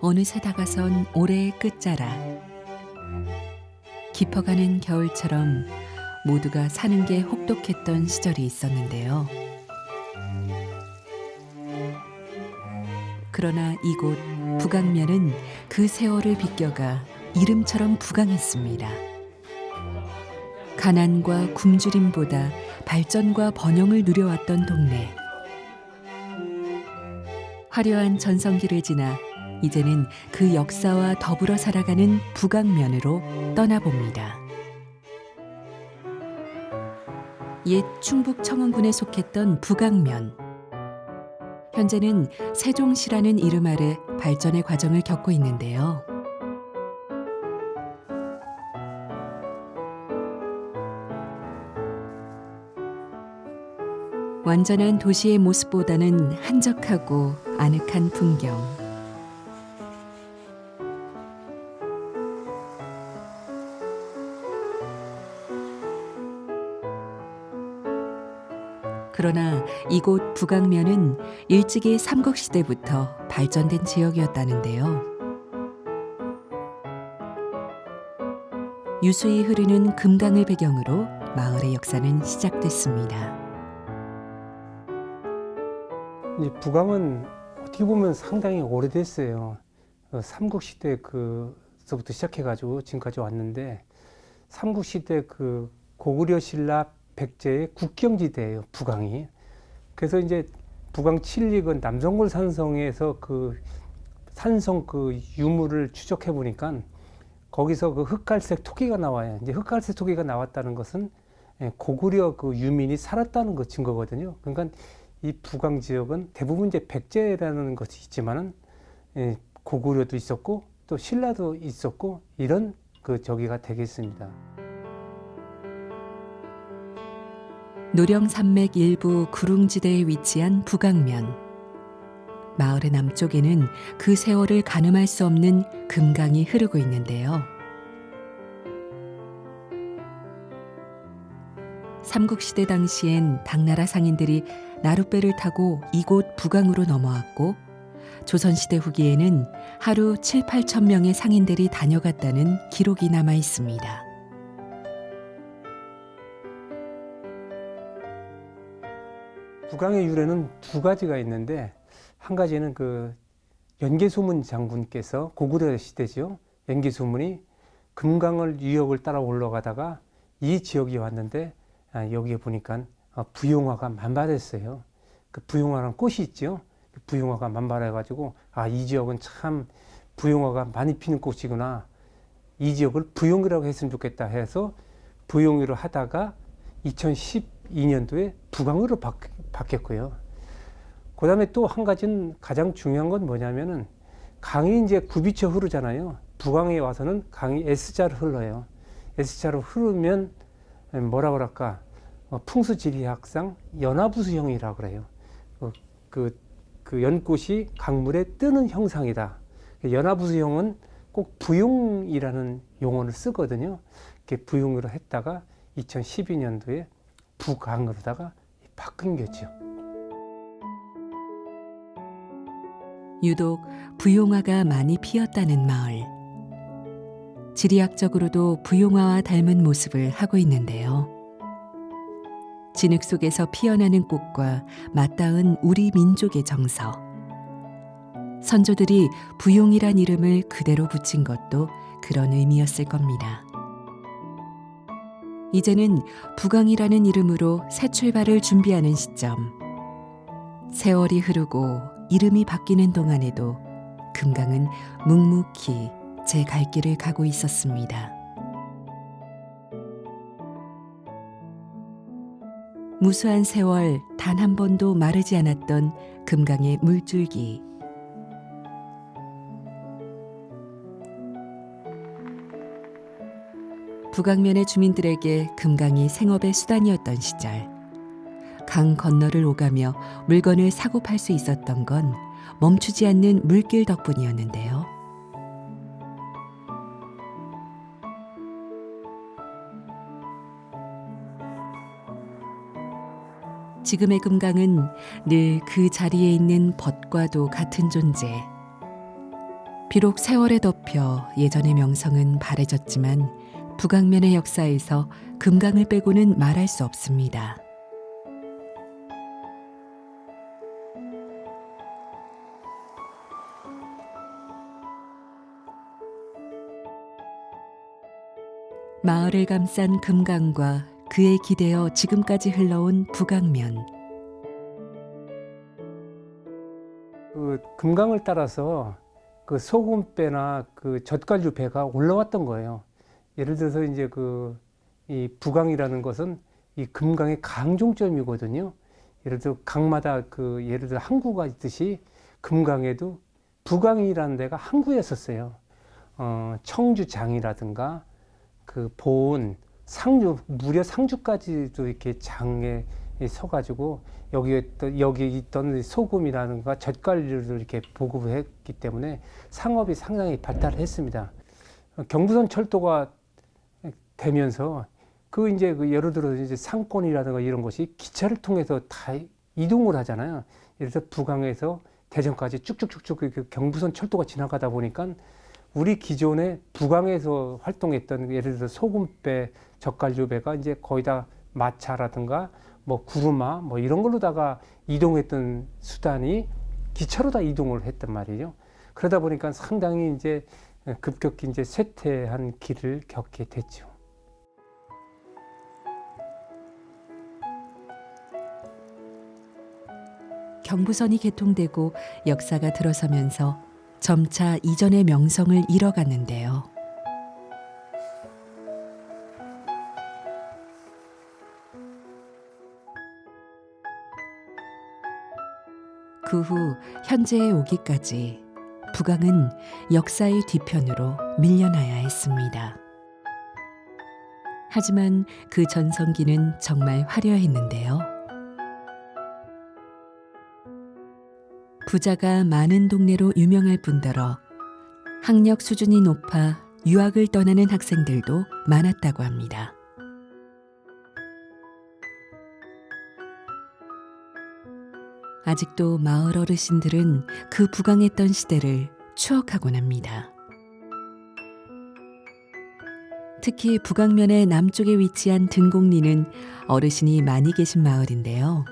어느새 다가선 올해의 끝자락. 깊어가는 겨울처럼 모두가 사는 게 혹독했던 시절이 있었는데요. 그러나 이곳 부강면은 그 세월을 비껴가 이름처럼 부강했습니다. 가난과 굶주림보다 발전과 번영을 누려왔던 동네. 화려한 전성기를 지나 이제는 그 역사와 더불어 살아가는 부강면으로 떠나봅니다. 옛 충북 청원군에 속했던 부강면. 현재는 세종시라는 이름 아래 발전의 과정을 겪고 있는데요. 완전한 도시의 모습보다는 한적하고 아늑한 풍경. 그러나 이곳 부강면은 일찍이 삼국시대부터 발전된 지역이었다는데요. 유수히 흐르는 금강을 배경으로 마을의 역사는 시작됐습니다. 이 부강은 어떻게 보면 상당히 오래됐어요. 삼국시대 그서부터 시작해가지고 지금까지 왔는데, 삼국시대 그 고구려 신라 백제의 국경지대예요, 부강이. 그래서 이제 부강 칠릭은 남성골 산성에서 그 산성 그 유물을 추적해 보니까 거기서 그 흑갈색 토기가 나와요. 이제 흑갈색 토기가 나왔다는 것은 고구려 그 유민이 살았다는 거 증거거든요. 그러니까 이 부강 지역은 대부분 이제 백제라는 것이 있지만은 고구려도 있었고 또 신라도 있었고 이런 그 저기가 되겠습니다. 노령산맥 일부 구릉지대에 위치한 부강면. 마을의 남쪽에는 그 세월을 가늠할 수 없는 금강이 흐르고 있는데요. 삼국시대 당시엔 당나라 상인들이 나룻배를 타고 이곳 부강으로 넘어왔고, 조선시대 후기에는 하루 7, 8천 명의 상인들이 다녀갔다는 기록이 남아 있습니다. 부강의 유래는 두 가지가 있는데, 한 가지는 그 연개소문 장군께서 고구려 시대죠. 연개소문이 금강을 유역을 따라 올라가다가 이 지역에 왔는데 여기에 보니까 부용화가 만발했어요. 그 부용화라는 꽃이 있죠. 부용화가 만발해가지고 이 지역은 참 부용화가 많이 피는 곳이구나. 이 지역을 부용이라고 했으면 좋겠다 해서 부용이로 하다가 2012년도에 부강으로 바뀌었고요. 그 다음에 또 한 가지는 가장 중요한 건 뭐냐면은 강이 이제 굽이쳐 흐르잖아요. 부강에 와서는 강이 S자로 흘러요. S자로 흐르면 뭐라 그럴까? 풍수지리학상 연화부수형이라고 그래요. 그 연꽃이 강물에 뜨는 형상이다. 연화부수형은 꼭 부용이라는 용어를 쓰거든요. 이렇게 부용으로 했다가 2012년도에 부강으로다가 바뀐 거죠. 유독 부용화가 많이 피었다는 마을. 지리학적으로도 부용화와 닮은 모습을 하고 있는데요. 진흙 속에서 피어나는 꽃과 맞닿은 우리 민족의 정서. 선조들이 부용이란 이름을 그대로 붙인 것도 그런 의미였을 겁니다. 이제는 부강이라는 이름으로 새 출발을 준비하는 시점. 세월이 흐르고 이름이 바뀌는 동안에도 금강은 묵묵히 제 갈 길을 가고 있었습니다. 무수한 세월 단 한 번도 마르지 않았던 금강의 물줄기. 부강면의 주민들에게 금강이 생업의 수단이었던 시절. 강 건너를 오가며 물건을 사고 팔 수 있었던 건 멈추지 않는 물길 덕분이었는데요. 지금의 금강은 늘 그 자리에 있는 벗과도 같은 존재. 비록 세월에 덮여 예전의 명성은 바래졌지만 북악면의 역사에서 금강을 빼고는 말할 수 없습니다. 마을을 감싼 금강과 그에 기대어 지금까지 흘러온 북악면. 그 금강을 따라서 그 소금배나 그 젓갈류 배가 올라왔던 거예요. 예를 들어서 이제 이 북강이라는 것은 이 금강의 강종점이거든요. 예를 들어 강마다 예를 들어 항구가 있듯이 금강에도 북강이라는 데가 항구였었어요. 청주장이라든가 그 보은, 상주, 무려 상주까지도 이렇게 장에 서가지고 여기 있던 소금이라든가 젓갈류를 이렇게 보급했기 때문에 상업이 상당히 발달했습니다. 경부선 철도가 되면서 예를 들어 이제 상권이라든가 이런 것이 기차를 통해서 다 이동을 하잖아요. 예를 들어 북강에서 대전까지 쭉쭉쭉쭉 그 경부선 철도가 지나가다 보니까 우리 기존에 북강에서 활동했던 예를 들어 소금배, 젓갈류배가 이제 거의 다 마차라든가 뭐 구르마 뭐 이런 걸로다가 이동했던 수단이 기차로 다 이동을 했단 말이죠. 그러다 보니까 상당히 이제 급격히 이제 쇠퇴한 길을 겪게 됐죠. 경부선이 개통되고 역사가 들어서면서 점차 이전의 명성을 잃어갔는데요. 그 후 현재에 오기까지 북강은 역사의 뒤편으로 밀려나야 했습니다. 하지만 그 전성기는 정말 화려했는데요. 부자가 많은 동네로 유명할 뿐더러 학력 수준이 높아 유학을 떠나는 학생들도 많았다고 합니다. 아직도 마을 어르신들은 그 부강했던 시대를 추억하곤 합니다. 특히 북악면의 남쪽에 위치한 등곡리는 어르신이 많이 계신 마을인데요.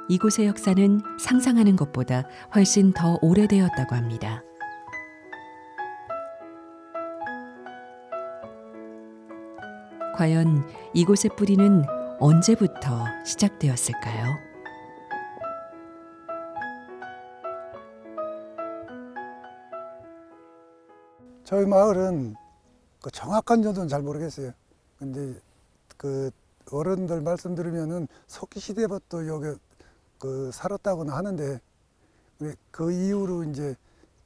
이곳의 역사는 상상하는 것보다 훨씬 더 오래되었다고 합니다. 과연 이곳의 뿌리는 언제부터 시작되었을까요? 저희 마을은 그 정확한 정도는 잘 모르겠어요. 근데 그 어른들 말씀 들으면은 석기 시대부터 여기 살았다고는 하는데 그 이후로 이제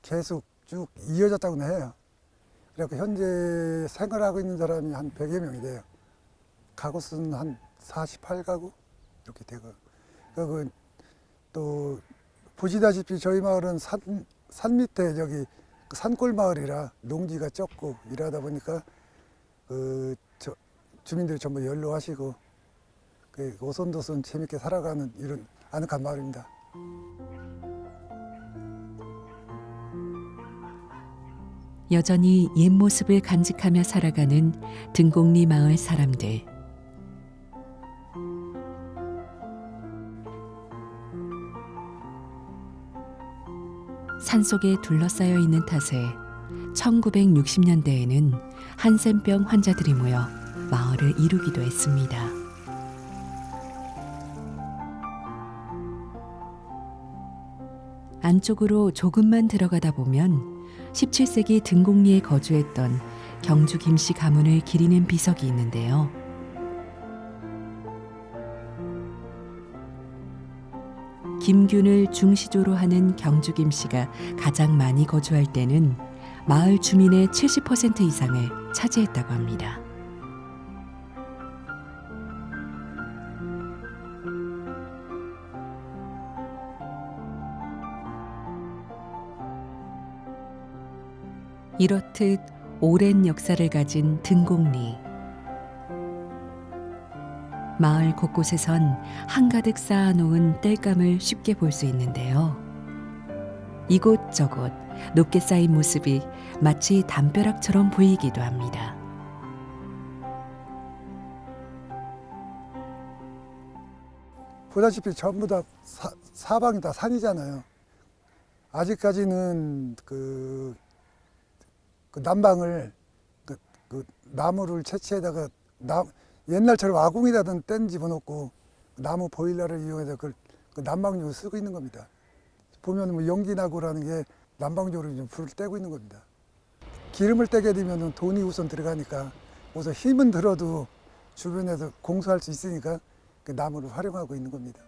계속 쭉 이어졌다고는 해요. 그래서 현재 생활하고 있는 사람이 한 100여 명이 돼요. 가구수는 한 48가구 이렇게 되고. 그리고 또 보시다시피 저희 마을은 산 밑에 저기 산골 마을이라 농지가 적고 이러다 보니까 주민들이 전부 연로하시고 오손도손 재밌게 살아가는 이런 아늑한 마을입니다. 여전히 옛 모습을 간직하며 살아가는 등곡리 마을 사람들. 산속에 둘러싸여 있는 탓에 1960년대에는 한센병 환자들이 모여 마을을 이루기도 했습니다. 안쪽으로 조금만 들어가다 보면 17세기 등곡리에 거주했던 경주 김씨 가문을 기리는 비석이 있는데요. 김균을 중시조로 하는 경주 김씨가 가장 많이 거주할 때는 마을 주민의 70% 이상을 차지했다고 합니다. 이렇듯 오랜 역사를 가진 등곡리. 마을 곳곳에선 한가득 쌓아놓은 땔감을 쉽게 볼 수 있는데요. 이곳저곳 높게 쌓인 모습이 마치 담벼락처럼 보이기도 합니다. 보다시피 전부 다 사방이 다 산이잖아요. 아직까지는 그 난방을 그 나무를 채취에다가 옛날처럼 아궁이라든 뗀 집어넣고 나무 보일러를 이용해서 그 난방용으로 쓰고 있는 겁니다. 보면 뭐 연기나고라는 게 난방용으로 좀 불을 떼고 있는 겁니다. 기름을 떼게 되면 돈이 우선 들어가니까 우선 힘은 들어도 주변에서 공수할 수 있으니까 그 나무를 활용하고 있는 겁니다.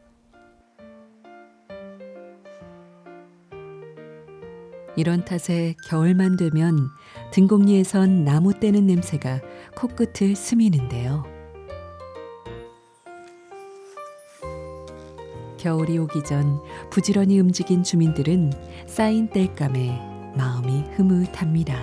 이런 탓에 겨울만 되면 등곡리에선 나무 떼는 냄새가 코끝을 스미는데요. 겨울이 오기 전 부지런히 움직인 주민들은 쌓인 땔감에 마음이 흐뭇합니다.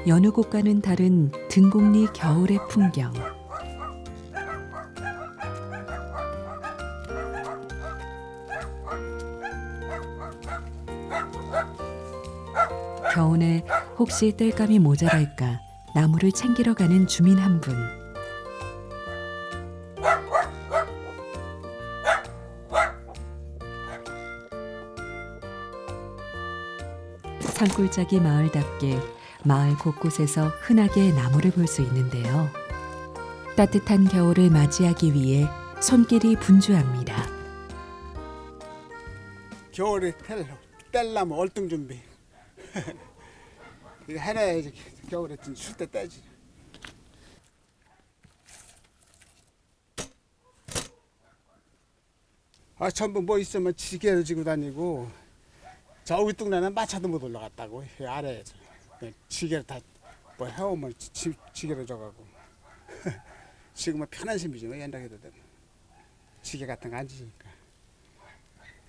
여느 곳과는 다른 등곡리 겨울의 풍경. 겨우내 혹시 땔감이 모자랄까 나무를 챙기러 가는 주민 한 분. 산골짜기 마을답게 마을 곳곳에서 흔하게 나무를 볼 수 있는데요. 따뜻한 겨울을 맞이하기 위해 손길이 분주합니다. 겨울에 뗄라면 얼등 준비. 이거 해놔야지. 겨울에 쉴 때 떼지. 전부 뭐 있으면 지게를 지고 다니고 저 윗동네는 마차도 못 올라갔다고. 아래에서 지게를 다 뭐 해오면 지게를 줘가고. 지금은 편한 심이지 뭐 옛날에도 되면 지게 같은 거 안 지니까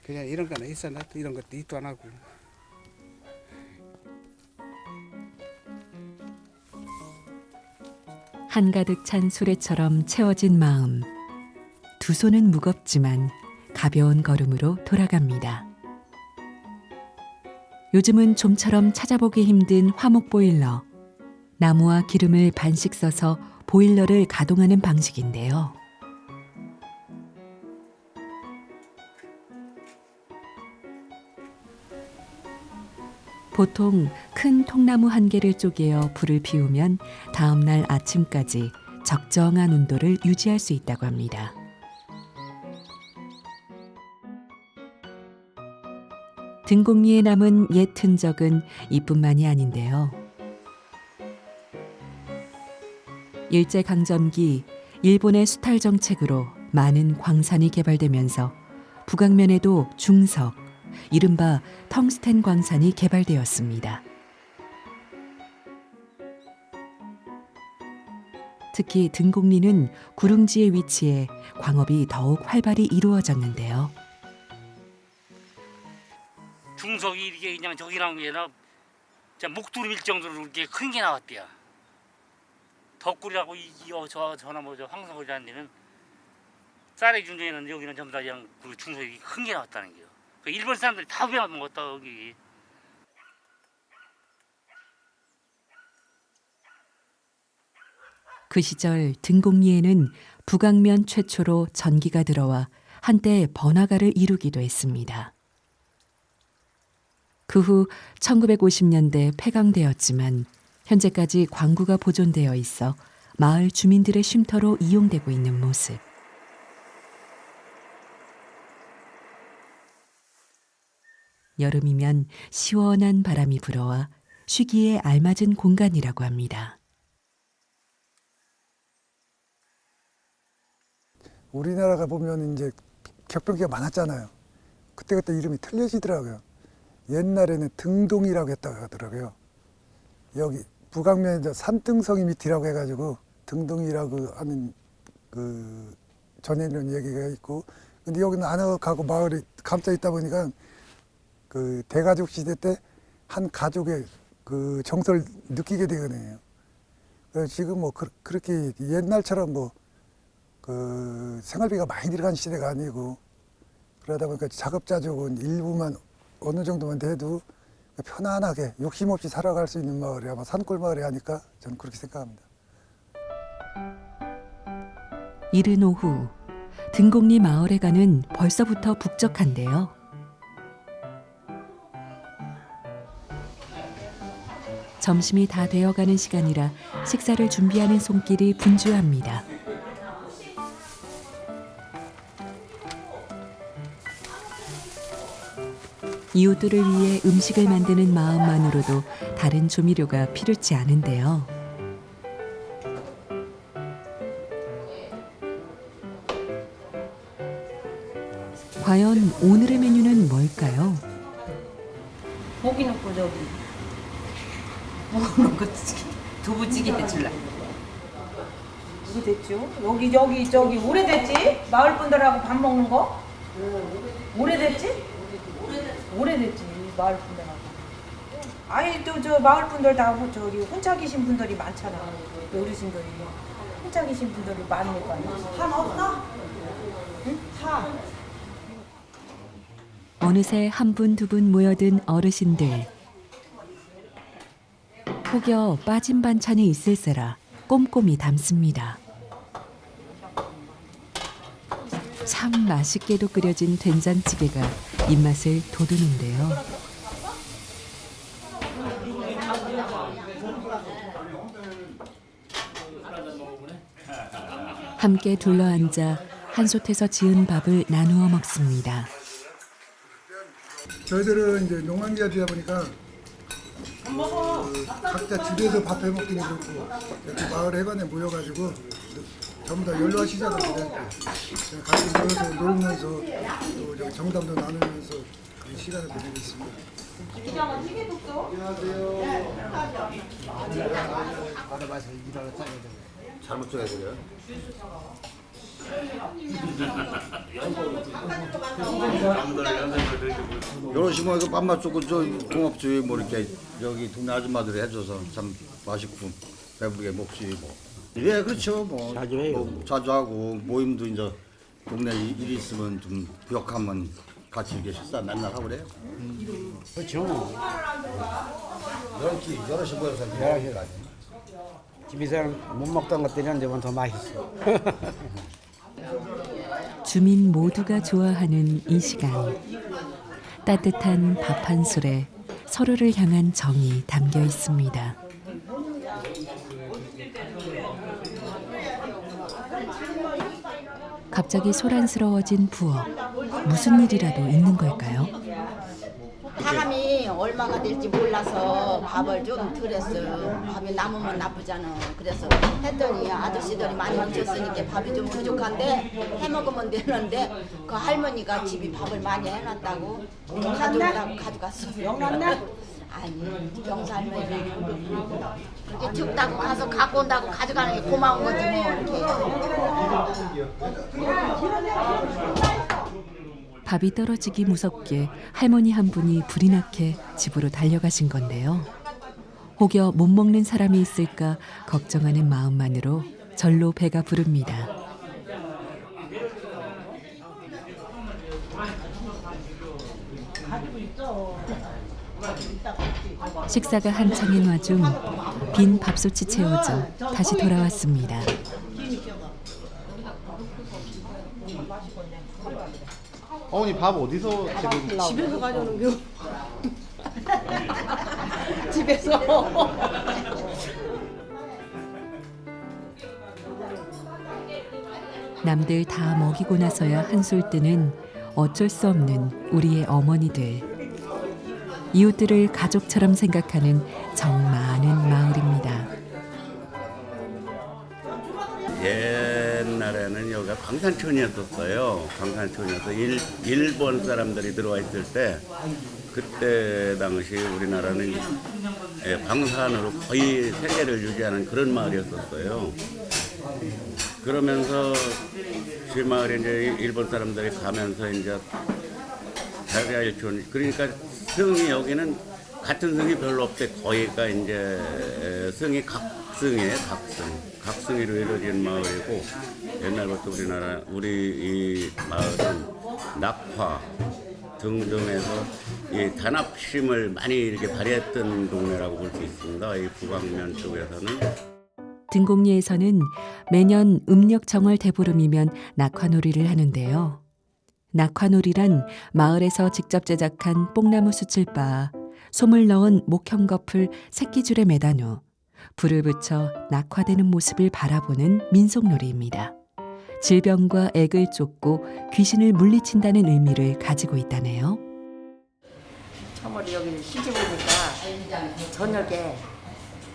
그냥 이런 거는 있었나 이런 것도 있도 안 하고. 한가득 찬 수레처럼 채워진 마음. 두 손은 무겁지만 가벼운 걸음으로 돌아갑니다. 요즘은 좀처럼 찾아보기 힘든 화목 보일러. 나무와 기름을 반씩 써서 보일러를 가동하는 방식인데요. 보통 큰 통나무 한 개를 쪼개어 불을 피우면 다음 날 아침까지 적정한 온도를 유지할 수 있다고 합니다. 등곡리에 남은 옛 흔적은 이뿐만이 아닌데요. 일제강점기 일본의 수탈 정책으로 많은 광산이 개발되면서 북악면에도 중석, 이른바 텅스텐 광산이 개발되었습니다. 특히 등곡리는 구릉지에 위치해 광업이 더욱 활발히 이루어졌는데요. 중석이 이렇게 그냥 저기랑 얘나 목두름일 정도로 이렇게 큰 게 나왔대요. 덕굴이라고 저나 저 황성굴이라는 데는 쌀의 중에는 여기는 전부 다 그냥 그 중석이 큰 게 나왔다는 게요. 그 일본 사람들이 다 배워먹었다 여기. 그 시절 등곡리에는 북악면 최초로 전기가 들어와 한때 번화가를 이루기도 했습니다. 그 후 1950년대 폐광되었지만 현재까지 광구가 보존되어 있어 마을 주민들의 쉼터로 이용되고 있는 모습. 여름이면 시원한 바람이 불어와 쉬기에 알맞은 공간이라고 합니다. 우리나라가 보면 이제 격변기가 많았잖아요. 그때그때 이름이 틀려지더라고요. 옛날에는 등동이라고 했다고 하더라고요. 여기 북악면에 산등성이 밑이라고 해가지고 등동이라고 하는 그 전에는 얘기가 있고, 근데 여기는 안악하고 마을이 감싸 있다 보니까 그 대가족 시대 때 한 가족의 그 정서를 느끼게 되거든요. 그래서 지금 뭐 그렇게 옛날처럼 뭐 그 생활비가 많이 들어간 시대가 아니고 그러다 보니까 자급자족은 일부만 어느 정도만 돼도 편안하게 욕심 없이 살아갈 수 있는 마을이 아마 산골 마을이 아닐까 저는 그렇게 생각합니다. 이른 오후 등곡리 마을에 가는 벌써부터 북적한데요. 점심이 다 되어가는 시간이라 식사를 준비하는 손길이 분주합니다. 이웃들을 위해 음식을 만드는 마음만으로도 다른 조미료가 필요치 않은데요. 과연 오늘의 메뉴는 뭘까요? 고기 넣고 저기 뭐 넣고 두부찌개 해줄라. 오래됐죠? 여기 저기 오래됐지? 마을 분들하고 밥 먹는 거? 오래됐지? 오래됐지 마을 분들하고. 아니 또 저 마을 분들 다 저기 혼자 계신 분들이 많잖아. 어르신들이 혼자 계신 분들이 많으니까. 한 없나? 응? 사. 어느새 한 분 두 분 모여든 어르신들. 혹여 빠진 반찬이 있을세라 꼼꼼히 담습니다. 참 맛있게도 끓여진 된장찌개가 입맛을 돋우는데요. 함께 둘러앉아 한솥에서 지은 밥을 나누어 먹습니다. 저희들은 이제 농한기업이다 보니까 각자 집에서 밥 해 먹기는 그렇고 이렇게 마을 해관에 모여가지고 전부 다 연로하시잖아요. 같이 모여서 놀면서 또 저기 정담도 나누면서 그런 시간을 보내고 있습니다. 잘못 줘야 돼요. 이러시면 이거 밥맛 좋고 저 고맙지 뭐 이렇게 여기 동네 아줌마들이 해줘서 참 맛있고 배부르게 먹지 뭐. 예 그렇죠 뭐 자주 해요. 뭐 자주 하고 모임도 이제 동네 일 있으면 좀 부역하면 같이 이렇게 식사 맨날 하고 그래요. 그렇죠. 여럿이 모여서 여럿이 집에서 못 먹던 것들이 이제는 더 맛있어. 주민 모두가 좋아하는 이 시간. 따뜻한 밥 한 술에 서로를 향한 정이 담겨 있습니다. 갑자기 소란스러워진 부엌. 무슨 일이라도 있는 걸까요? 사람이 얼마가 될지 몰라서 밥을 좀 덜었어요. 밥이 남으면 나쁘잖아. 그래서 했더니 아저씨들이 많이 오셨으니까 밥이 좀 부족한데 해먹으면 되는데 그 할머니가 집이 밥을 많이 해놨다고 가져오라고 가져갔어. 영났나? 아니 병사 할머니가 그렇게 죽다고 가서 갖고 온다고 가져가는 게 고마운 거지 뭐 이렇게. 밥이 떨어지기 무섭게 할머니 한 분이 불이 나게 집으로 달려가신 건데요. 혹여 못 먹는 사람이 있을까 걱정하는 마음만으로 절로 배가 부릅니다. 식사가 한창인 와중 빈 밥솥이 채워져 다시 돌아왔습니다. 어머니 밥 어디서 지금? 집에서 가져오는 겨. 집에서. 남들 다 먹이고 나서야 한술 뜨는 어쩔 수 없는 우리의 어머니들. 이웃들을 가족처럼 생각하는 정 많은 마을입니다. 옛날에는 여기가 광산촌이었어요. 광산촌이어서 일본 사람들이 들어와 있을 때 그때 당시 우리나라는 광산으로 거의 세계를 유지하는 그런 마을이었었어요. 그러면서 제 마을에 이제 일본 사람들이 가면서 이제 대가일촌 그러니까 성이 여기는 같은 성이 별로 없대. 거기가 이제 성이 각성이로 이루어진 마을이고, 옛날부터 우리 이 마을은 낙화 등등에서 이 단합심을 많이 이렇게 발휘했던 동네라고 볼 수 있습니다. 이 북왕면 쪽에서는. 등곡리에서는 매년 음력 정월 대보름이면 낙화놀이를 하는데요. 낙화놀이란 마을에서 직접 제작한 뽕나무 수칠바, 솜을 넣은 목형 거풀 새끼줄에 매단 후 불을 붙여 낙화되는 모습을 바라보는 민속놀이입니다. 질병과 액을 쫓고 귀신을 물리친다는 의미를 가지고 있다네요. 처음으로 여기 시집 오니까 저녁에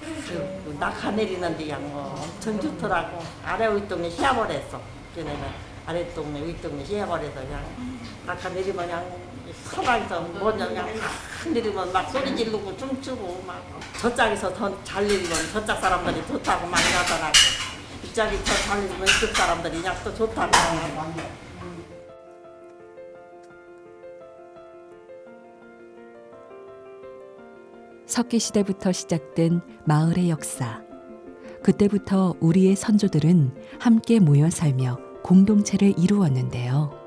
그 낙하 내리는데 그냥 엄청 좋더라고. 아래 윗동네 시야버렸어. 걔네는 아래 동네 윗동네 시야버려서 그냥 낙하 내리면 그냥 서방에서 뭐냐 그냥 확 내리면 막 소리 지르고 춤추고 막 저짝에서 더 잘 내리면 저짝 사람들이 좋다고 많이 하더라고. 이짝이 더 잘 내리면 이쪽 사람들이 그냥 또 좋다고. 석기시대부터 시작된 마을의 역사. 그때부터 우리의 선조들은 함께 모여 살며 공동체를 이루었는데요.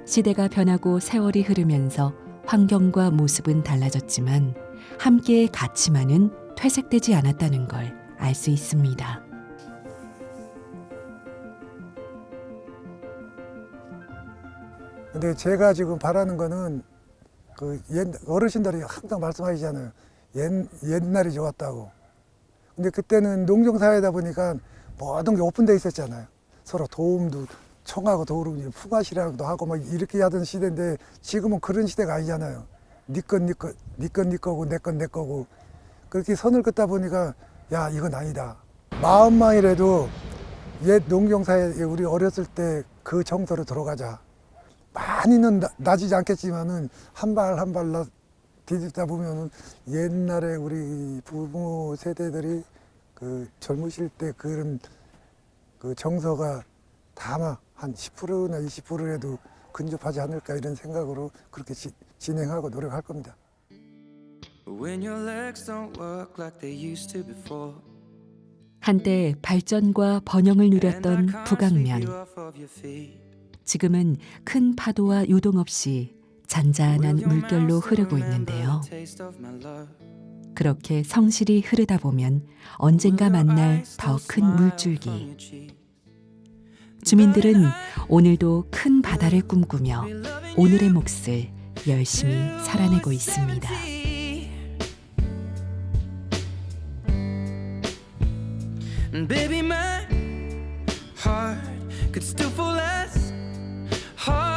시대가 변하고 세월이 흐르면서 환경과 모습은 달라졌지만 함께의 가치만은 퇴색되지 않았다는 걸 알 수 있습니다. 근데 제가 지금 바라는 거는 그 어르신들이 항상 말씀하시잖아요. 옛날이 좋았다고. 근데 그때는 농경사회다 보니까 모든 게 오픈돼 있었잖아요. 서로 도움도 청하고 도우고 품앗이라고도 하고 막 이렇게 하던 시대인데 지금은 그런 시대가 아니잖아요. 네 건 네 거고 내 건 내 거고 그렇게 선을 긋다 보니까 야 이건 아니다. 마음만이라도 옛 농경사회 우리 어렸을 때 그 정서로 들어가자. 많이는 나지지 않겠지만은 한 발 한 발 뒤집다 보면은 옛날에 우리 부모 세대들이 그 젊으실 때 그런 그 정서가 다마 한 10%나 20%라도 근접하지 않을까 이런 생각으로 그렇게 진행하고 노력할 겁니다. 한때 발전과 번영을 누렸던 북왕면. 지금은 큰 파도와 요동 없이 잔잔한 물결로 흐르고 있는데요. 그렇게 성실히 흐르다 보면 언젠가 만날 더 큰 물줄기. 주민들은 오늘도 큰 바다를 꿈꾸며 오늘의 몫을 열심히 살아내고 있습니다. Baby, my heart could still fall as hard